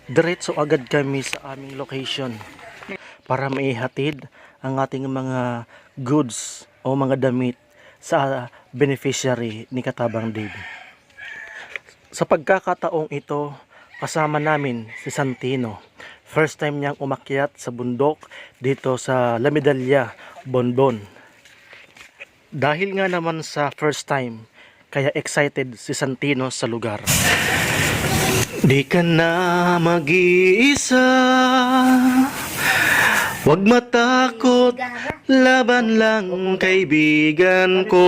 Diretso agad kami sa aming location para maihatid ang ating mga goods o mga damit sa beneficiary ni Katabang Dave. Sa pagkakataong ito, kasama namin si Santino. First time niyang umakyat sa bundok dito sa La Medalla, Bonbon. Dahil nga naman sa first time, kaya excited si Santino sa lugar. Di ka na mag-iisa, wag matakot, laban lang kaibigan ko.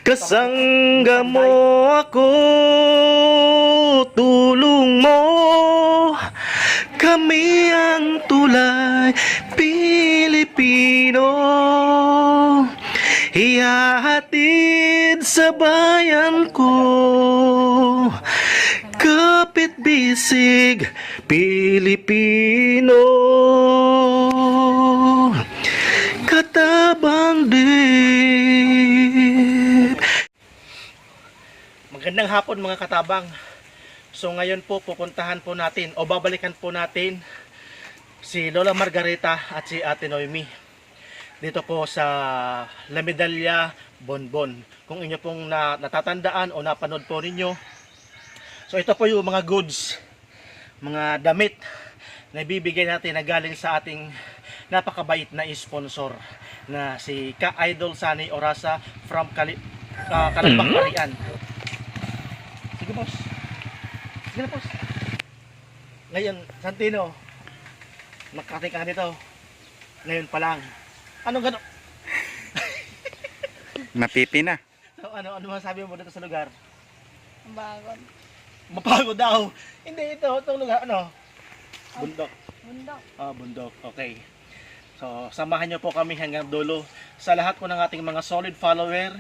Kasangga mo ako, tulong mo. Kami ang tulay Pilipino, ihahatid sa bayan ko. Kapit bisig Pilipino, Katabang Dave. Magandang hapon mga katabang. So ngayon po pupuntahan po natin o babalikan po natin si Lola Margarita at si Ate Noemi dito po sa La Medalla, Bonbon. Kung inyo pong natatandaan o napanood po ninyo, so ito po yung mga goods, mga damit na ibibigay natin na galing sa ating napakabait na sponsor na si Ka-Idol Sunny Orasa from Calambang, Marian. Sige boss. Sige na boss. Ngayon, Santino, nakarating ka dito. Ngayon pa lang. Anong gano'n? Napipi na. So, ano masasabi mo dito sa lugar? Mapagod. Mapagod daw. Hindi, itong lugar, ano? Bundok. Bundok. Bundok. Okay. So, samahan nyo po kami hanggang dulo. Sa lahat po ng ating mga solid follower,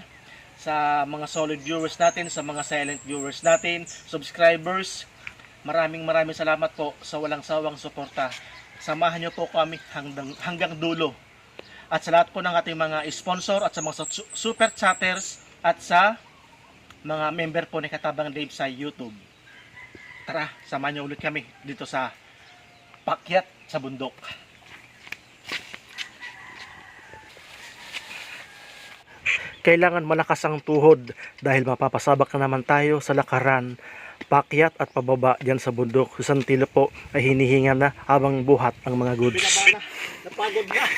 sa mga solid viewers natin, sa mga silent viewers natin, subscribers, maraming salamat po sa walang sawang suporta. Samahan nyo po kami hanggang dulo. At sa lahat po ng ating mga sponsor at sa mga super chatters at sa mga member po ni Katabang Dave sa YouTube. Tara, samahan nyo ulit kami dito sa pakyat sa bundok. Kailangan malakas ang tuhod dahil mapapasabak na naman tayo sa lakaran, pakyat at pababa dyan sa bundok. Si Santino po ay hinihinga na habang buhat ang mga goods. Napagod na.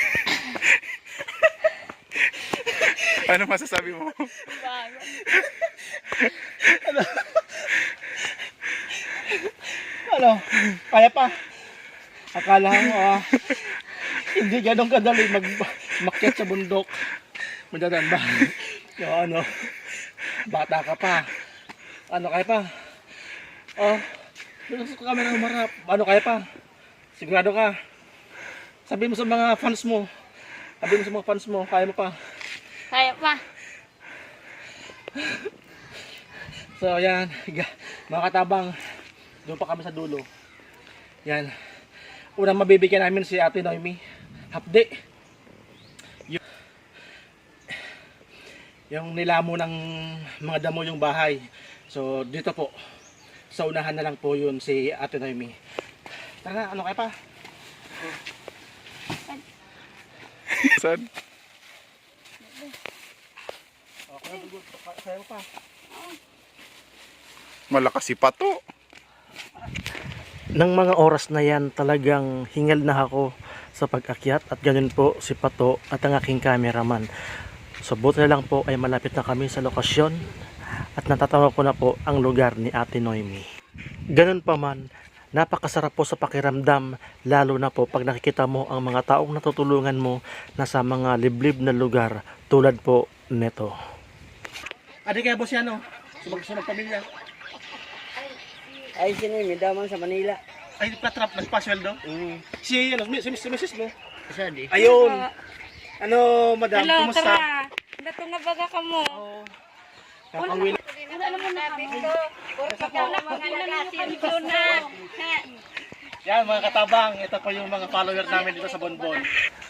Ano masasabi mo? Mapagod. Ano? Kaya pa? Akala mo hindi ganun kadali makyat sa bundok. Madadaan ba? So, ano? Bata ka pa. Ano kaya pa? Doon sa camera umarap. Ano kaya pa? Sigurado ka? Sabi mo sa mga fans mo. Sabi mo sa mga fans mo, kaya mo pa? Kaya pa. So, yan. Mga katabang, doon pa kami sa dulo. Yan. Unang mabibigyan namin si Ate Noemi. Hapde. Yung nilamo ng mga damo yung bahay. So, dito po. Sa unahan na lang po yun si Ate Noemi. Tara na, ano kaya pa? Saan? Kaya mo pa? Malakas si Pato. Nang mga oras na yan, talagang hingal na ako sa pag-akyat at ganun po si Pato at ang aking cameraman. So buti na lang po ay malapit na kami sa lokasyon at natatawa ko na po ang lugar ni Ate Noemi. Ganun pa man, napakasarap po sa pakiramdam, lalo na po pag nakikita mo ang mga taong natutulungan mo na sa mga liblib na lugar tulad po neto. Adi kaya boss yan o? Sumag pamilya. Ay, sino yung daman sa Manila? Ay, katrap, nagpa-sweldo? Si Mrs. mo? Isa di. Ayun. Ano, madam, Hello, kumusta? tara. Dato nga baga ka mo. Kakawin. Ano mo na kami? Yan mga katabang, ito po yung mga followers namin dito sa Bonbon.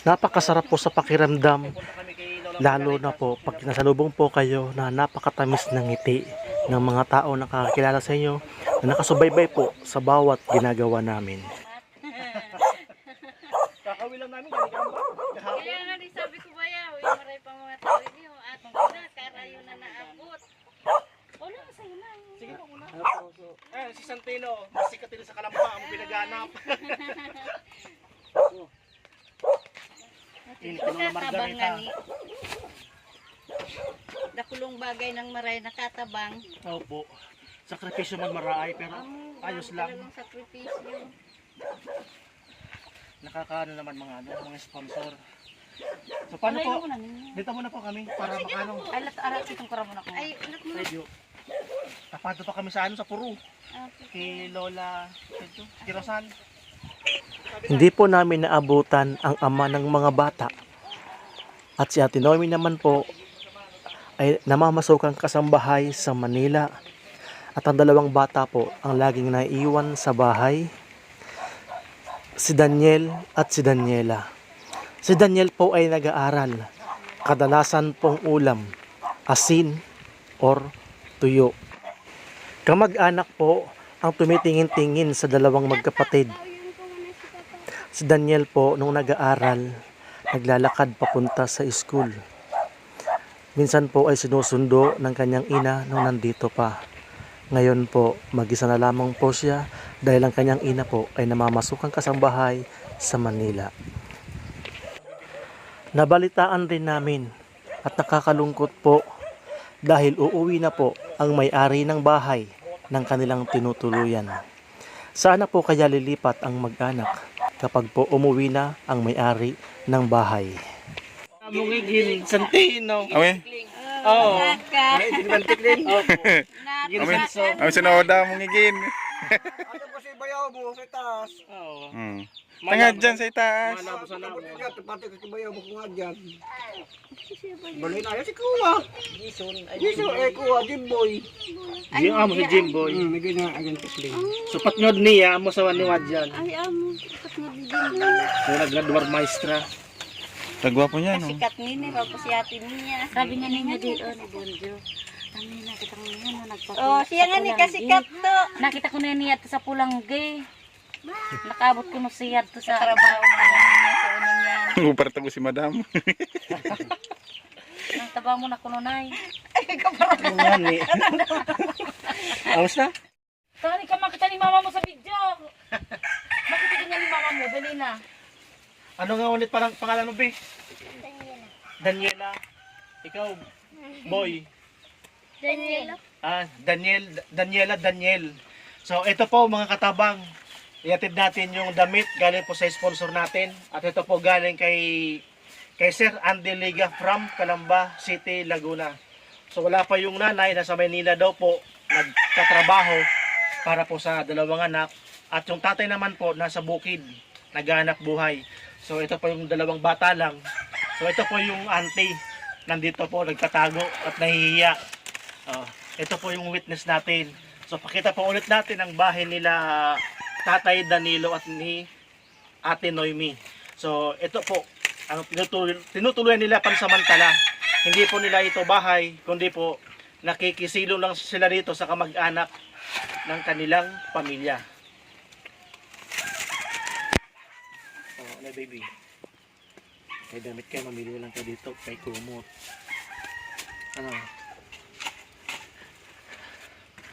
Napakasarap po sa pakiramdam, lalo na po pag nasalubong po kayo na napakatamis ng ngiti ng mga tao na nakakilala sa inyo na nakasubaybay po sa bawat ginagawa namin. Kakawin lang namin kahapon. Kaya nga rin sabi ko ba yaw, yung maray pa mga tao niyo at karayo na naabot. Wala sa ina. Sige po muna. Si Santino, mas sikat din sa Kalamba ang pinaganap. Nakatabang nga ni. Dakulong bagay ng maray nakatabang. Opo. Sakripisyo man maraay pero ayos lang. Talagang sakripisyo. Nakakaano naman mga sponsor. So paano po? Dito muna po kami para makano. Ay, arat itong kara muna ko. Ay, alat mo. Radio. Tapado pa kami sa sa Puro. Kay Lola Kirosan. Hindi po namin naabutan ang ama ng mga bata. At si Ate Noemi naman po ay namamasukang kasambahay sa Manila. At ang dalawang bata po ang laging naiiwan sa bahay, si Daniel at si Daniela. Si Daniel po ay nag-aaral. Kadalasan pong ulam, asin or tuyo. Kamag-anak po ang tumitingin-tingin sa dalawang magkapatid. Si Daniel po nung nag-aaral, naglalakad papunta sa school. Minsan po ay sinusundo ng kanyang ina nung nandito pa. Ngayon po, mag-isa na lamang po siya dahil ang kanyang ina po ay namamasukang kasambahay sa Manila. Nabalitaan rin namin at nakakalungkot po dahil uuwi na po ang may-ari ng bahay ng kanilang tinutuluyan. Sana po kaya lilipat ang mag-anak kapag po umuwi na ang may-ari ng bahay. Mungigin, Santino. Awe? Oo. Naka. Awe sa naoda mong igin. Ano kasi bayaw mo sa taas? Oo. Tangad dyan sa itaas. Pati kasi bayaw mo kung nga dyan. Baloy na yan si Kuwa. Jason, Kuwa, Jimboy. Yung amo si Jimboy. Nagay na agad kasi. So patnyod niya, amo sa waniwad dyan. Ay, amo. Sikat nga din. So nagradwar maestra. Tagwapo niya, no? Sikat nini, wapos si ate niya. Sabi niya ninyo dito, ni Bonjo. Kami nakita ko niya, nagpapula. Oh, siya nga ni kasikat to. Nakita ko na niya sa Pulangge. Nakabot ko no siya to sa trabaho na niya sa unin yan. Upar tago si madam. Nang taba mo na kununay. Ano ni? Awas na? Tari ka makita ni mama mo sa video. Makita niya ni mama mo, dali na. Ano nga ulit parang pangalan mo, Be? Daniela. Ikaw, boy. Daniel. Daniel. So, ito po mga katabang. Iatid natin yung damit galing po sa sponsor natin. At ito po galing kay Sir Andy Liga from Calamba City, Laguna. So, wala pa yung nanay. Nasa Maynila daw po nagtatrabaho para po sa dalawang anak. At yung tatay naman po nasa bukid, naghahanap buhay. So, ito po yung dalawang bata lang. So, ito po yung auntie. Nandito po, nagtatago at nahihiya. Ito po yung witness natin. So pakita po ulit natin ang bahay nila Tatay Danilo at ni Ate Noemi. So ito po ang tinutuloy nila pansamantala. Hindi po nila ito bahay, kundi po nakikisilong lang sila dito sa kamag-anak ng kanilang pamilya. Ano baby? May damit kayo, mamili lang kayo dito kay Kumot.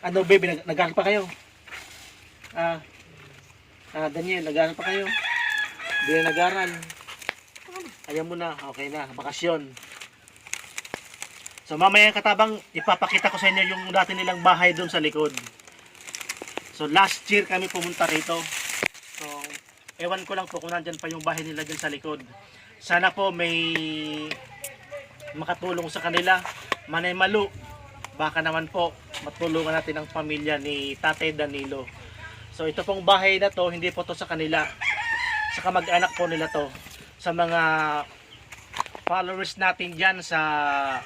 Ano baby, nag-aaral pa kayo? Daniel, nag-aaral pa kayo? Hindi na nag-aaral. Ayaw mo na, okay na, bakasyon. So mamaya katabang, ipapakita ko sa inyo yung dati nilang bahay doon sa likod. So last year kami pumunta rito. So ewan ko lang po kung nandyan pa yung bahay nila dyan sa likod. Sana po may makatulong sa kanila. Manay Malu, baka naman po matulungan natin ang pamilya ni Tatay Danilo. So ito pong bahay na to, hindi po to sa kanila. Sa kamag-anak po nila to. Sa mga followers natin dyan sa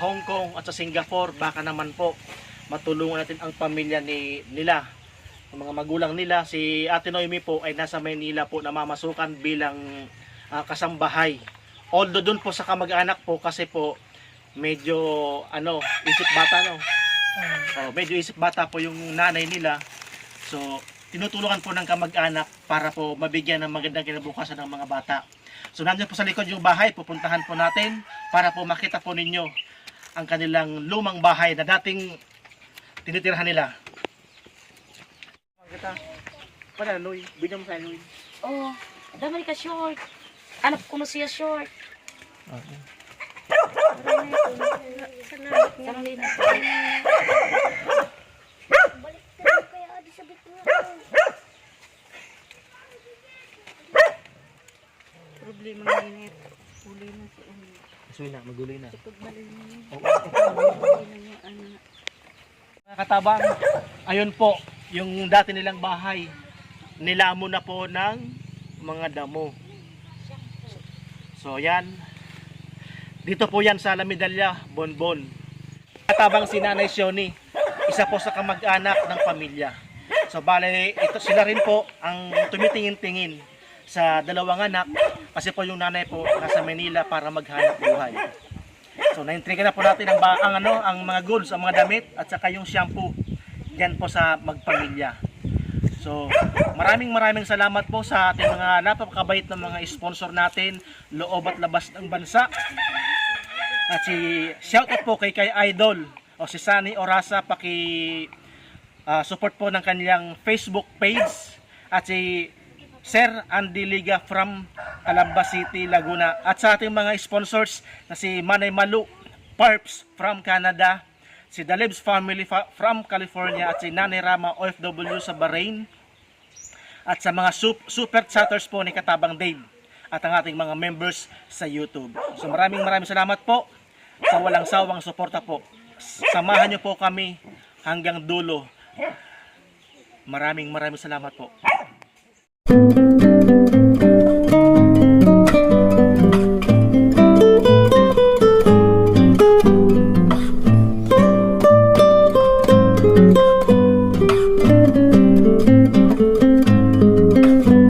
Hong Kong at sa Singapore, baka naman po matulungan natin ang pamilya nila. Ang mga magulang nila, si Ate Noemi po ay nasa Maynila po namamasukan bilang kasambahay. Although doon po sa kamag-anak po kasi po medyo isip bata no. Medyo isip bata po yung nanay nila. So, tinutulungan po ng kamag-anak para po mabigyan ng magandang kinabukasan ng mga bata. So, nandiyan po sa likod yung bahay, pupuntahan po natin para po makita po ninyo ang kanilang lumang bahay na dating tinitirhan nila. Para Loy, bigyan mo sa Loy. Oh, dami ka short. Anak ko na siya short. Problema na init. Uli na si Umi. Suwi na, maguloy na. Pagbalik niya. Mga katabang, ayun po, yung dati nilang bahay, nilamo na po ng mga damo. So yan, dito po yan sa La Medalla, Bonbon. Katabang si Nanay Sioni, isa po sa kamag-anak ng pamilya. So bale, ito sila rin po ang tumitingin-tingin sa dalawang anak kasi po yung nanay po nasa Manila para maghanap buhay. So naintriga na po natin ang mga goods, ang mga damit at saka yung shampoo diyan po sa magpamilya. So maraming salamat po sa ating mga napakabait na mga sponsor natin, loob at labas ng bansa. At shoutout po kay Idol o si Sunny Orasa, support po ng kanyang Facebook page, at si Sir Andy Liga from Calamba City, Laguna, at sa ating mga sponsors na si Manay Malu Parps from Canada, si Dalibs Family from California, at si Nanay Rama OFW sa Bahrain, at sa mga super chatters po ni Katabang Dave at ang ating mga members sa YouTube. So maraming salamat po sa walang sawang suporta po. Samahan niyo po kami hanggang dulo. Maraming salamat po.